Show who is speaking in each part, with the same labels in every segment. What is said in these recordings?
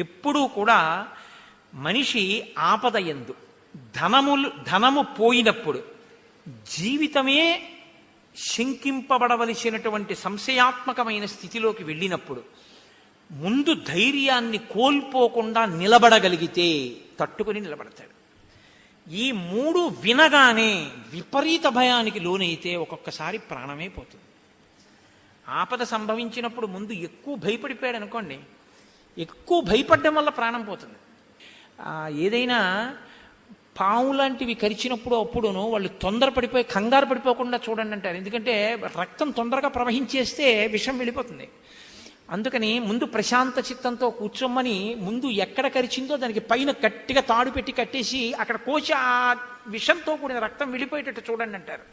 Speaker 1: ఎప్పుడూ కూడా మనిషి ఆపదయందు ధనము పోయినప్పుడు జీవితమే శంకింపబడవలసినటువంటి సంశయాత్మకమైన స్థితిలోకి వెళ్ళినప్పుడు ముందు ధైర్యాన్ని కోల్పోకుండా నిలబడగలిగితే తట్టుకుని నిలబడతాడు. ఈ మూడు వినగానే విపరీత భయానికి లోనైతే ఒక్కొక్కసారి ప్రాణమే పోతుంది. ఆపద సంభవించినప్పుడు ముందు ఎక్కువ భయపడిపోయాడు అనుకోండి, ఎక్కువ భయపడడం వల్ల ప్రాణం పోతుంది. ఏదైనా పాము లాంటివి కరిచినప్పుడు అప్పుడును వాళ్ళు తొందరపడిపోయి కంగారు పడిపోకుండా చూడండి అంటారు. ఎందుకంటే రక్తం తొందరగా ప్రవహించేస్తే విషం వెళ్ళిపోతుంది. అందుకని ముందు ప్రశాంత చిత్తంతో కూర్చోమని ముందు ఎక్కడ కరిచిందో దానికి పైన గట్టిగా తాడు పెట్టి కట్టేసి అక్కడ కోసి ఆ విషంతో కూడిన రక్తం వెళ్ళిపోయేటట్టు చూడండి అంటారు.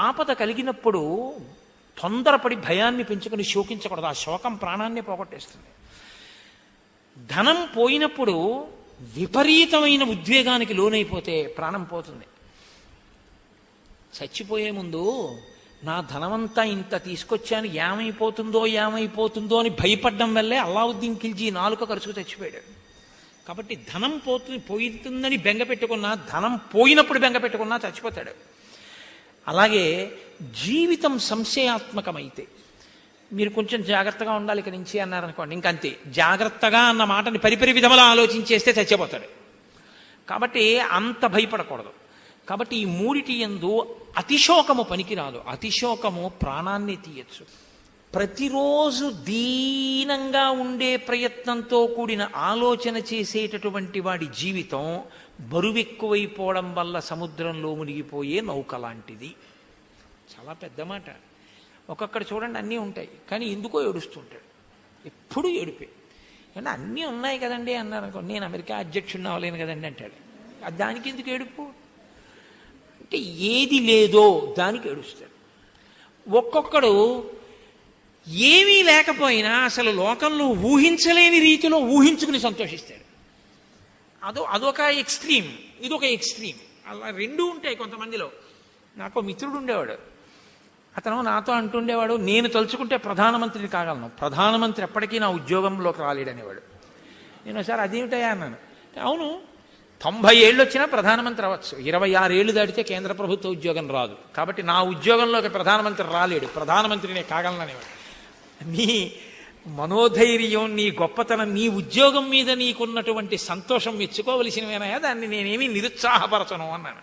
Speaker 1: ఆపద కలిగినప్పుడు తొందరపడి భయాన్ని పెంచుకుని శోకించకూడదు. ఆ శోకం ప్రాణాన్ని పోగొట్టేస్తుంది. ధనం పోయినప్పుడు విపరీతమైన ఉద్వేగానికి లోనైపోతే ప్రాణం పోతుంది. చచ్చిపోయే ముందు నా ధనమంతా ఇంత తీసుకొచ్చాను, ఏమైపోతుందో అని భయపడ్డం వల్లే అల్లావుద్దీన్ ఖిల్జీ 4 ఖర్చుకు చచ్చిపోయాడు. కాబట్టి ధనం పోతుందని బెంగ పెట్టుకున్నా, ధనం పోయినప్పుడు బెంగ పెట్టుకున్నా చచ్చిపోతాడు. అలాగే జీవితం సంశయాత్మకమైతే మీరు కొంచెం జాగ్రత్తగా ఉండాలి ఇక్కడి నుంచి అన్నారనుకోండి, ఇంకంతే. జాగ్రత్తగా అన్న మాటని పరిపరి విధములా ఆలోచించేస్తే చచ్చిపోతాడు. కాబట్టి అంత భయపడకూడదు. కాబట్టి ఈ మూడిటి యందు అతిశోకము పనికిరాదు. అతిశోకము ప్రాణాన్ని తీయచ్చు. ప్రతిరోజు దీనంగా ఉండే ప్రయత్నంతో కూడిన ఆలోచన చేసేటటువంటి వాడి జీవితం బరువెక్కువైపోవడం వల్ల సముద్రంలో మునిగిపోయే నౌక లాంటిది. చాలా పెద్ద మాట. ఒక్కొక్కడు చూడండి అన్నీ ఉంటాయి, కానీ ఎందుకో ఏడుస్తుంటాడు. ఎప్పుడూ ఏడిపే. అంటే అన్నీ ఉన్నాయి కదండి అన్నారు అనుకో, నేను అమెరికా అధ్యక్షుడిని అవ్వలేను కదండి అంటాడు. దానికి ఎందుకు ఏడుపు? అంటే ఏది లేదో దానికి ఏడుస్తాడు. ఒక్కొక్కడు ఏమీ లేకపోయినా అసలు లోకంలో ఊహించలేని రీతిలో ఊహించుకుని సంతోషిస్తాడు. అదొక ఎక్స్ట్రీమ్, ఇదొక ఎక్స్ట్రీమ్. అలా రెండూ ఉంటాయి కొంతమందిలో. నాకు మిత్రుడు ఉండేవాడు. అతను నాతో అంటుండేవాడు, నేను తలుచుకుంటే ప్రధానమంత్రిని కాగలను, ప్రధానమంత్రి ఎప్పటికీ నా ఉద్యోగంలోకి రాలేడనేవాడు. నేను ఒకసారి అదేమిటయా అన్నాను. అవును, 90 ఏళ్ళు వచ్చినా ప్రధానమంత్రి అవ్వచ్చు, 26 ఏళ్ళు దాటితే కేంద్ర ప్రభుత్వ ఉద్యోగం రాదు. కాబట్టి నా ఉద్యోగంలోకి ప్రధానమంత్రి రాలేడు, ప్రధానమంత్రినే కాగలననేవాడు. నీ మనోధైర్యం, నీ గొప్పతనం, నీ ఉద్యోగం మీద నీకున్నటువంటి సంతోషం మెచ్చుకోవలసినవేనాయా, దాన్ని నేనేమీ నిరుత్సాహపరచను అన్నాను.